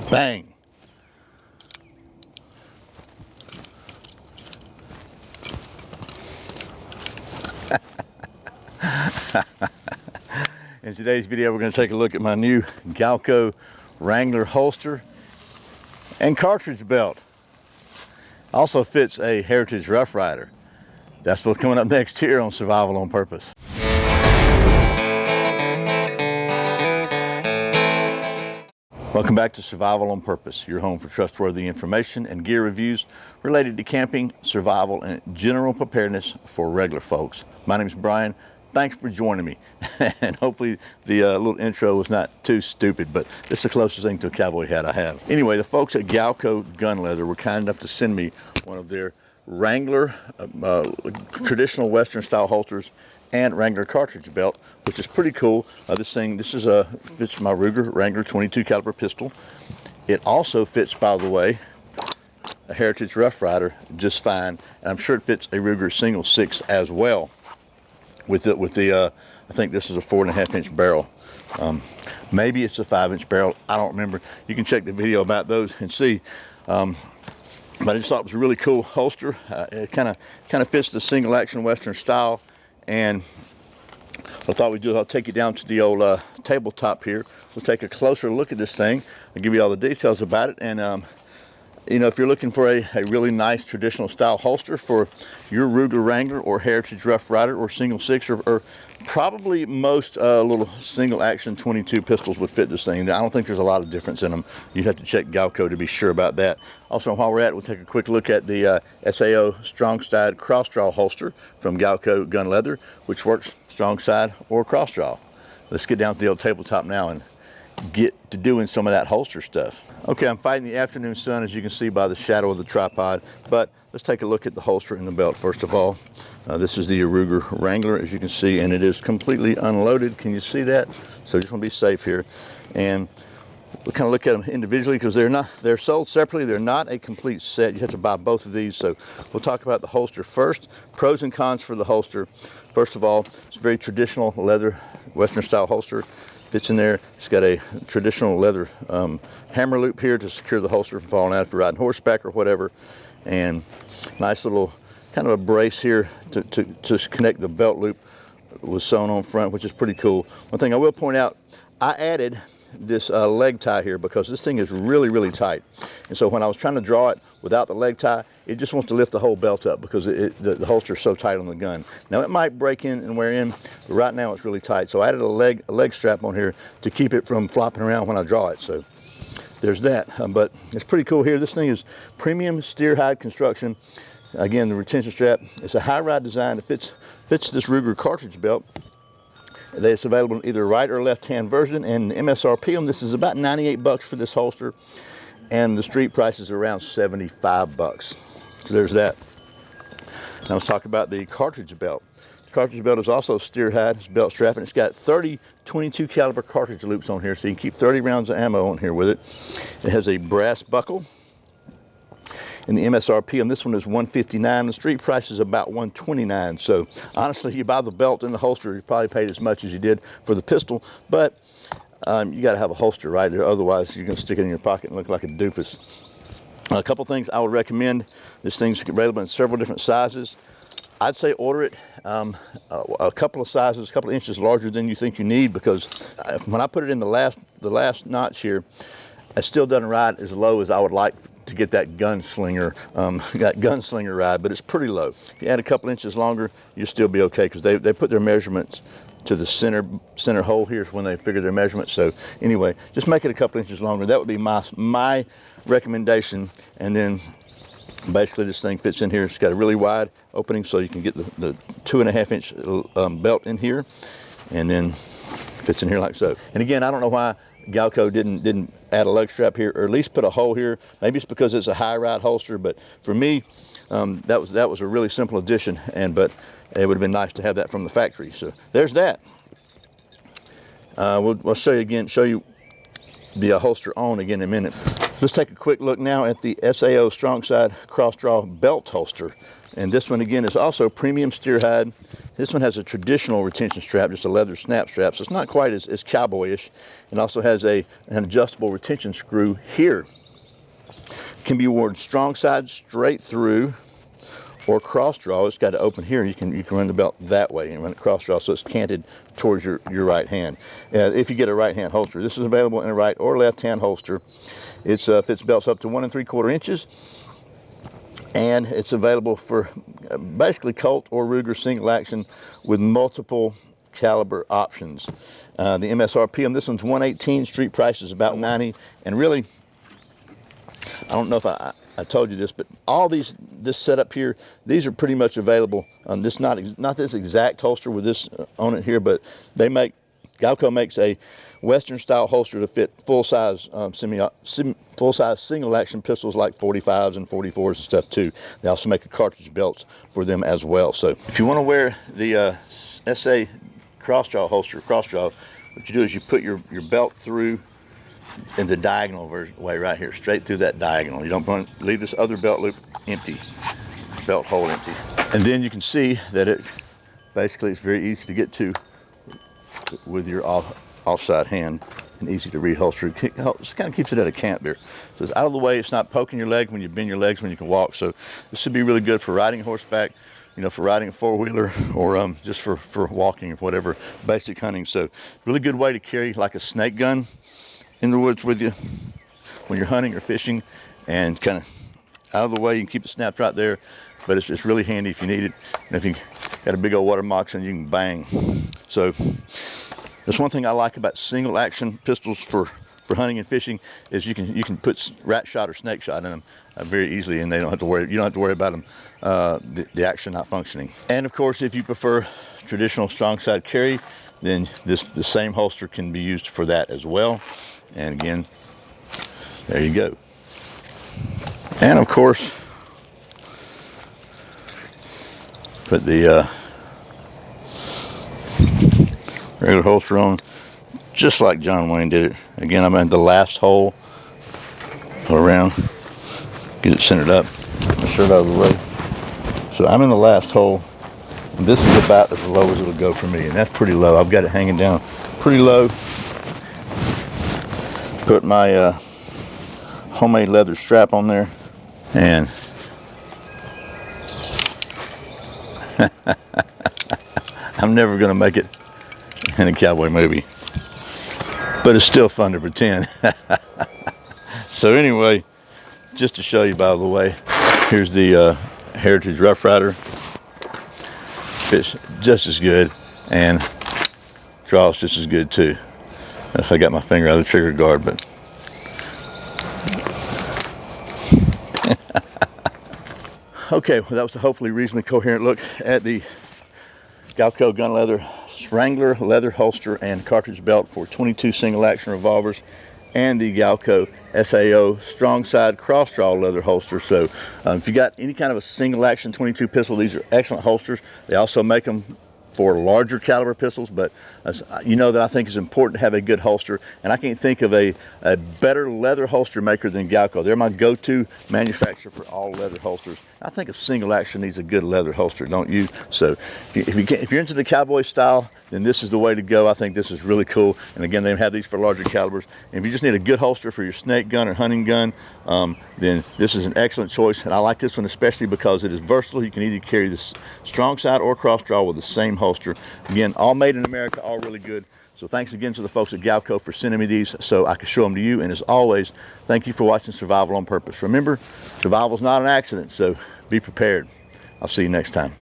Bang. In today's video, we're going to take a look at my new Galco Wrangler holster and cartridge belt. Also fits a Heritage Rough Rider. That's what's coming up next here on Survival on Purpose. Welcome back to Survival on Purpose, your home for trustworthy information and gear reviews related to camping, survival, and general preparedness for regular folks. My name is Brian. Thanks for joining me. And hopefully the little intro was not too stupid, but it's the closest thing to a cowboy hat I have. Anyway, the folks at Galco Gun Leather were kind enough to send me one of their Wrangler traditional Western style holsters and Wrangler cartridge belt, which is pretty cool. This fits my Ruger Wrangler 22 caliber pistol. It also fits, by the way, a Heritage Rough Rider just fine, and I'm sure it fits a Ruger single 6 as well. With the I think this is a 4.5-inch barrel. Maybe it's a 5-inch barrel. I don't remember. You can check the video about those and see. But I just thought it was a really cool holster. It kind of fits the single action Western style. And I thought we'd do, I'll take you down to the old tabletop here. We'll take a closer look at this thing. I'll give you all the details about it. And you know, if you're looking for a really nice traditional style holster for your Ruger Wrangler or Heritage Rough Rider or single 6 or probably most little single action 22 pistols would fit this thing. I don't think there's a lot of difference in them. You'd have to check Galco to be sure about that. Also, while we're at it, we'll take a quick look at the SAO Strongside Crossdraw holster from Galco Gun Leather, which works Strongside or Crossdraw. Let's get down to the old tabletop now and get to doing some of that holster stuff. Okay, I'm fighting the afternoon sun, as you can see by the shadow of the tripod, but let's take a look at the holster and the belt first of all. This is the Ruger Wrangler, as you can see, and it is completely unloaded. Can you see that? So just want to be safe here. And we'll kind of look at them individually because they're sold separately. They're not a complete set. You have to buy both of these. So we'll talk about the holster first. Pros and cons for the holster. First of all, it's a very traditional leather Western style holster. Fits in there. It's got a traditional leather hammer loop here to secure the holster from falling out if you're riding horseback or whatever. And nice little kind of a brace here to connect the belt loop was sewn on front, which is pretty cool. One thing I will point out, I added this leg tie here because this thing is really, really tight. And so when I was trying to draw it without the leg tie, it just wants to lift the whole belt up because the holster is so tight on the gun. Now it might break in and wear in, but right now it's really tight. So I added a leg strap on here to keep it from flopping around when I draw it. So there's that. But it's pretty cool here. This thing is premium steer hide construction. Again, the retention strap. It's a high ride design. It fits this Ruger cartridge belt. It's available in either right or left hand version, and the MSRP on this is about 98 bucks for this holster, and the street price is around 75 bucks. So there's that. Now let's talk about the cartridge belt. The cartridge belt is also steer hide. It's belt strap, and it's got 30 22 caliber cartridge loops on here, so you can keep 30 rounds of ammo on here with it. It has a brass buckle. And the MSRP on this one is $159. The street price is about $129. So honestly, you buy the belt and the holster, you probably paid as much as you did for the pistol, but you got to have a holster, right? Otherwise, you're going to stick it in your pocket and look like a doofus. A couple things I would recommend. This thing's available in several different sizes. I'd say order it a couple of sizes, a couple of inches larger than you think you need, because when I put it in the last notch here, it still doesn't ride as low as I would like to get that gunslinger ride, but it's pretty low. If you add a couple inches longer, you'll still be okay, because they put their measurements to the center hole here when they figure their measurements. So anyway, just make it a couple inches longer. That would be my recommendation. And then basically this thing fits in here. It's got a really wide opening so you can get the 2.5-inch belt in here, and then fits in here like so. And again, I don't know why Galco didn't add a leg strap here, or at least put a hole here. Maybe it's because it's a high ride holster, but for me, that was a really simple addition, but it would have been nice to have that from the factory. So there's that. We'll show you the holster on again in a minute. Let's take a quick look now at the SAO Strongside Crossdraw belt holster. And this one again is also premium steer hide. This one has a traditional retention strap, just a leather snap strap, so it's not quite as cowboyish. It also has an adjustable retention screw here. It can be worn Strongside straight through, or cross draw. It's got to open here. You can run the belt that way and run it cross draw, so it's canted towards your right hand. If you get a right hand holster, this is available in a right or left hand holster. It fits belts up to 1 3/4 inches, and it's available for basically Colt or Ruger single action with multiple caliber options. The MSRP on this one's $118. Street price is about $90, and really, I don't know if I told you this, but all this setup here, these are pretty much available. This not this exact holster with this on it here, but Galco makes a Western style holster to fit full size full-size single action pistols like 45s and 44s and stuff too. They also make a cartridge belts for them as well. So if you want to wear the SA Crossdraw holster, what you do is you put your belt through in the diagonal way right here, straight through that diagonal. You don't want to leave this other belt loop empty, belt hole empty. And then you can see that it's very easy to get to with your offside hand and easy to reholster. It kind of keeps it at a camp there. So it's out of the way, it's not poking your leg when you bend your legs when you can walk. So this should be really good for riding horseback, you know, for riding a four-wheeler, or just for walking or whatever, basic hunting. So really good way to carry like a snake gun in the woods with you when you're hunting or fishing, and kind of out of the way. You can keep it snapped right there, but it's really handy if you need it. And if you got a big old water moccasin, you can bang. So that's one thing I like about single action pistols for hunting and fishing, is you can put rat shot or snake shot in them very easily, and you don't have to worry about them the action not functioning. And of course, if you prefer traditional strong side carry, then the same holster can be used for that as well. And again, there you go. And of course, put the regular holster on, just like John Wayne did it. Again, I'm in the last hole. Go around, get it centered up, my shirt out of the way. So I'm in the last hole, and this is about as low as it'll go for me, and that's pretty low. I've got it hanging down pretty low. Put my homemade leather strap on there, and I'm never gonna make it in a cowboy movie, but it's still fun to pretend. So anyway, just to show you, by the way, here's the Heritage Rough Rider. Fits just as good and draws just as good too. Unless I got my finger out of the trigger guard, but okay, well, that was a hopefully reasonably coherent look at the Galco gun leather Wrangler leather holster and cartridge belt for 22 single action revolvers, and the Galco SAO Strongside Crossdraw leather holster. So if you got any kind of a single action 22 pistol, these are excellent holsters. They also make them for larger caliber pistols, but you know that I think it's important to have a good holster, and I can't think of a better leather holster maker than Galco. They're my go-to manufacturer for all leather holsters. I think a single action needs a good leather holster, don't you? So if you're into the cowboy style, then this is the way to go. I think this is really cool. And again, they have these for larger calibers. And if you just need a good holster for your snake gun or hunting gun, then this is an excellent choice. And I like this one especially because it is versatile. You can either carry this strong side or cross draw with the same holster. Again, all made in America, all really good. So thanks again to the folks at Galco for sending me these so I can show them to you. And as always, thank you for watching Survival on Purpose. Remember, survival is not an accident, so be prepared. I'll see you next time.